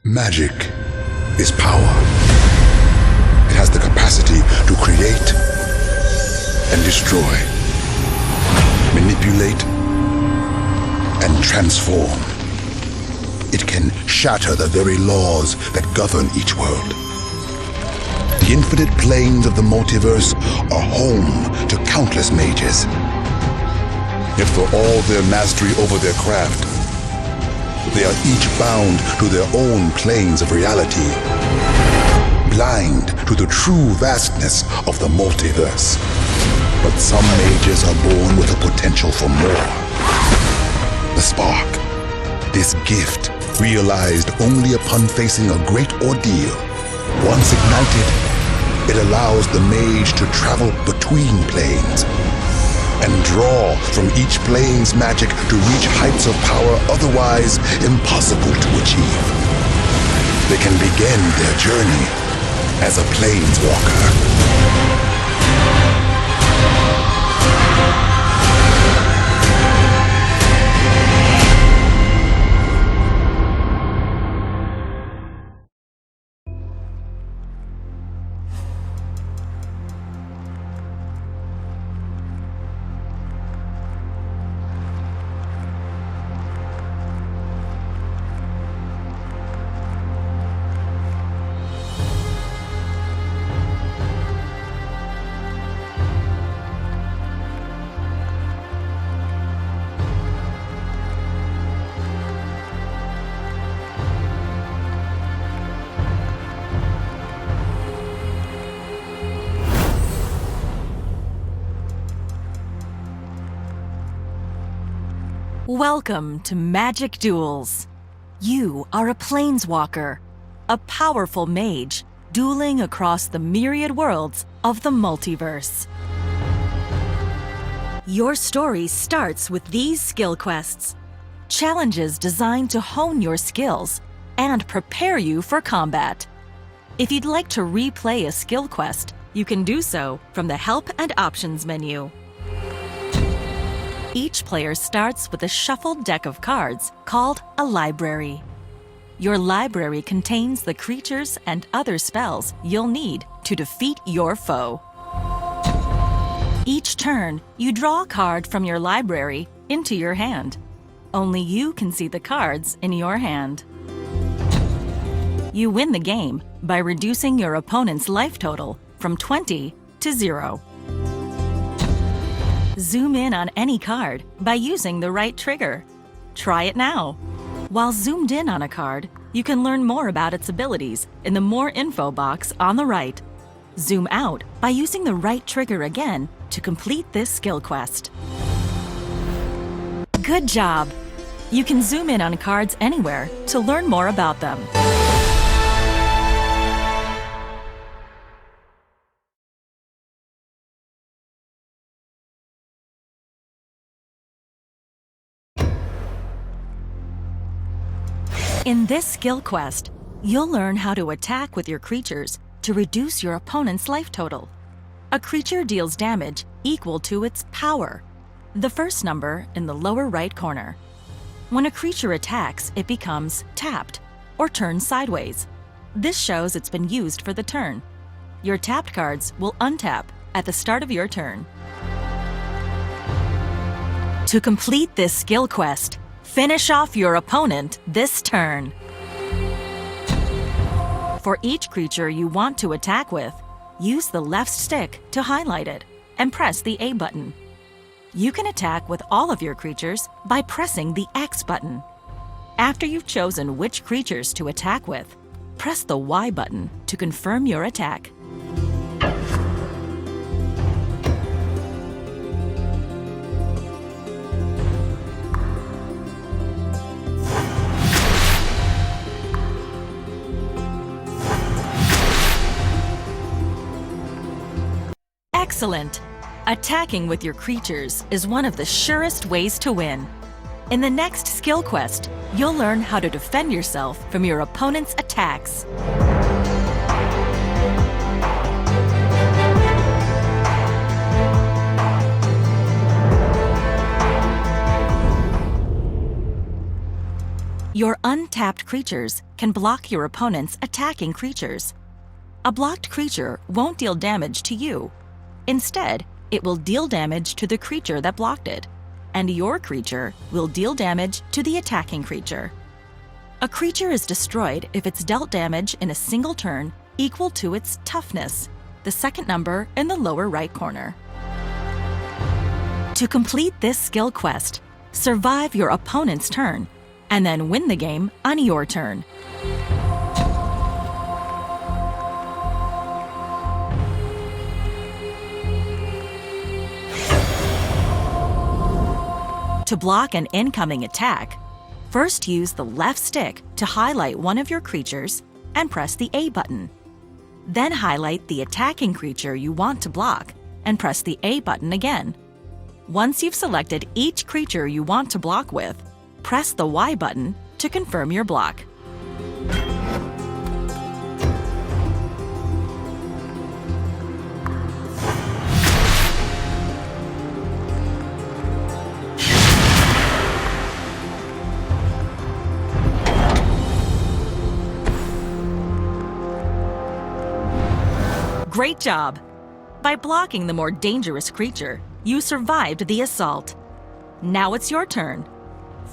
Magic is power. It has the capacity to create and destroy, manipulate and transform. It can shatter the very laws that govern each world. The infinite planes of the multiverse are home to countless mages. Yet for all their mastery over their craft, they are each bound to their own planes of reality, blind to the true vastness of the multiverse. But some mages are born with a potential for more. The spark, this gift, realized only upon facing a great ordeal. Once ignited, it allows the mage to travel between planes and draw from each plane's magic to reach heights of power otherwise impossible to achieve. They can begin their journey as a planeswalker. Welcome to Magic Duels. You are a planeswalker, a powerful mage dueling across the myriad worlds of the multiverse. Your story starts with these skill quests, challenges designed to hone your skills and prepare you for combat. If you'd like to replay a skill quest, you can do so from the Help and Options menu. Each player starts with a shuffled deck of cards called a library. Your library contains the creatures and other spells you'll need to defeat your foe. Each turn, you draw a card from your library into your hand. Only you can see the cards in your hand. You win the game by reducing your opponent's life total from 20 to 0. Zoom in on any card by using the right trigger. Try it now. While zoomed in on a card, you can learn more about its abilities in the More Info box on the right. Zoom out by using the right trigger again to complete this skill quest. Good job! You can zoom in on cards anywhere to learn more about them. In this skill quest, you'll learn how to attack with your creatures to reduce your opponent's life total. A creature deals damage equal to its power, the first number in the lower right corner. When a creature attacks, it becomes tapped or turns sideways. This shows it's been used for the turn. Your tapped cards will untap at the start of your turn. To complete this skill quest, finish off your opponent this turn. For each creature you want to attack with, use the left stick to highlight it and press the A button. You can attack with all of your creatures by pressing the X button. After you've chosen which creatures to attack with, press the Y button to confirm your attack. Excellent! Attacking with your creatures is one of the surest ways to win. In the next skill quest, you'll learn how to defend yourself from your opponent's attacks. Your untapped creatures can block your opponent's attacking creatures. A blocked creature won't deal damage to you. Instead, it will deal damage to the creature that blocked it, and your creature will deal damage to the attacking creature. A creature is destroyed if it's dealt damage in a single turn equal to its toughness, the second number in the lower right corner. To complete this skill quest, survive your opponent's turn, and then win the game on your turn. To block an incoming attack, first use the left stick to highlight one of your creatures and press the A button. Then highlight the attacking creature you want to block and press the A button again. Once you've selected each creature you want to block with, press the Y button to confirm your block. Great job! By blocking the more dangerous creature, you survived the assault. Now it's your turn.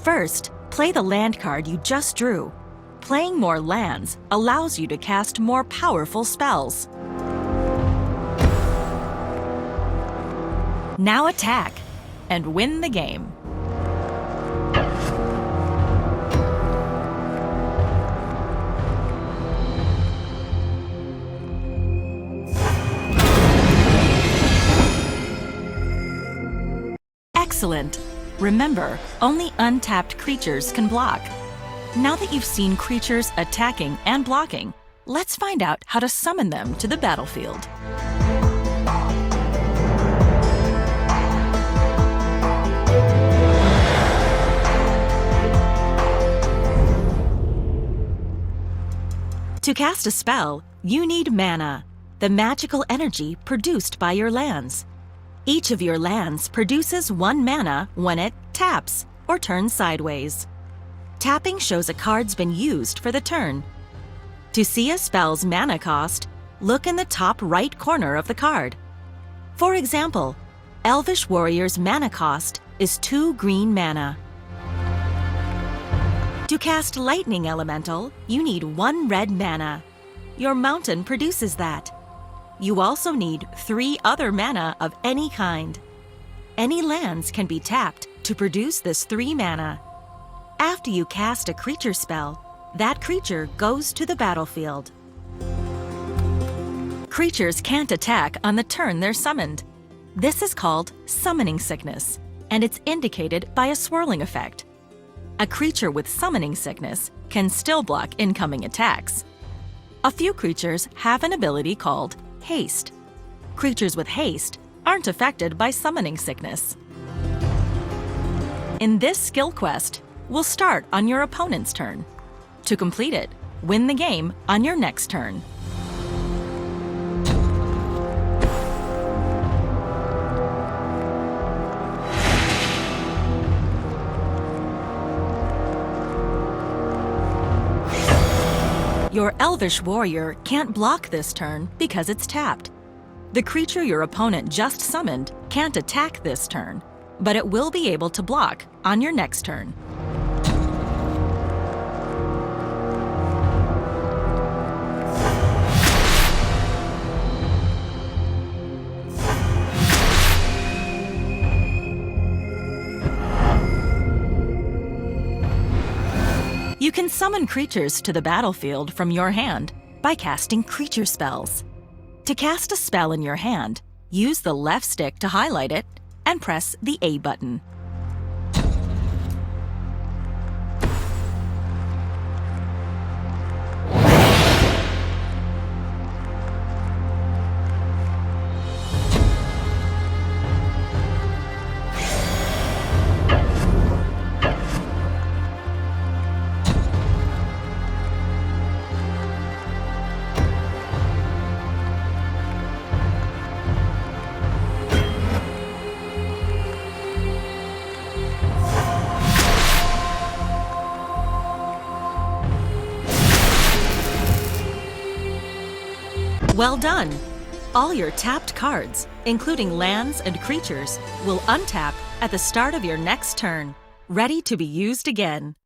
First, play the land card you just drew. Playing more lands allows you to cast more powerful spells. Now attack and win the game. Excellent! Remember, only untapped creatures can block. Now that you've seen creatures attacking and blocking, let's find out how to summon them to the battlefield. To cast a spell, you need mana, the magical energy produced by your lands. Each of your lands produces 1 mana when it taps or turns sideways. Tapping shows a card's been used for the turn. To see a spell's mana cost, look in the top right corner of the card. For example, Elvish Warrior's mana cost is 2 green mana. To cast Lightning Elemental, you need 1 red mana. Your mountain produces that. You also need 3 other mana of any kind. Any lands can be tapped to produce this 3 mana. After you cast a creature spell, that creature goes to the battlefield. Creatures can't attack on the turn they're summoned. This is called summoning sickness, and it's indicated by a swirling effect. A creature with summoning sickness can still block incoming attacks. A few creatures have an ability called haste. Creatures with haste aren't affected by summoning sickness. In this skill quest, we'll start on your opponent's turn. To complete it, win the game on your next turn. Your Elvish Warrior can't block this turn because it's tapped. The creature your opponent just summoned can't attack this turn, but it will be able to block on your next turn. You can summon creatures to the battlefield from your hand by casting creature spells. To cast a spell in your hand, use the left stick to highlight it and press the A button. Well done! All your tapped cards, including lands and creatures, will untap at the start of your next turn, ready to be used again.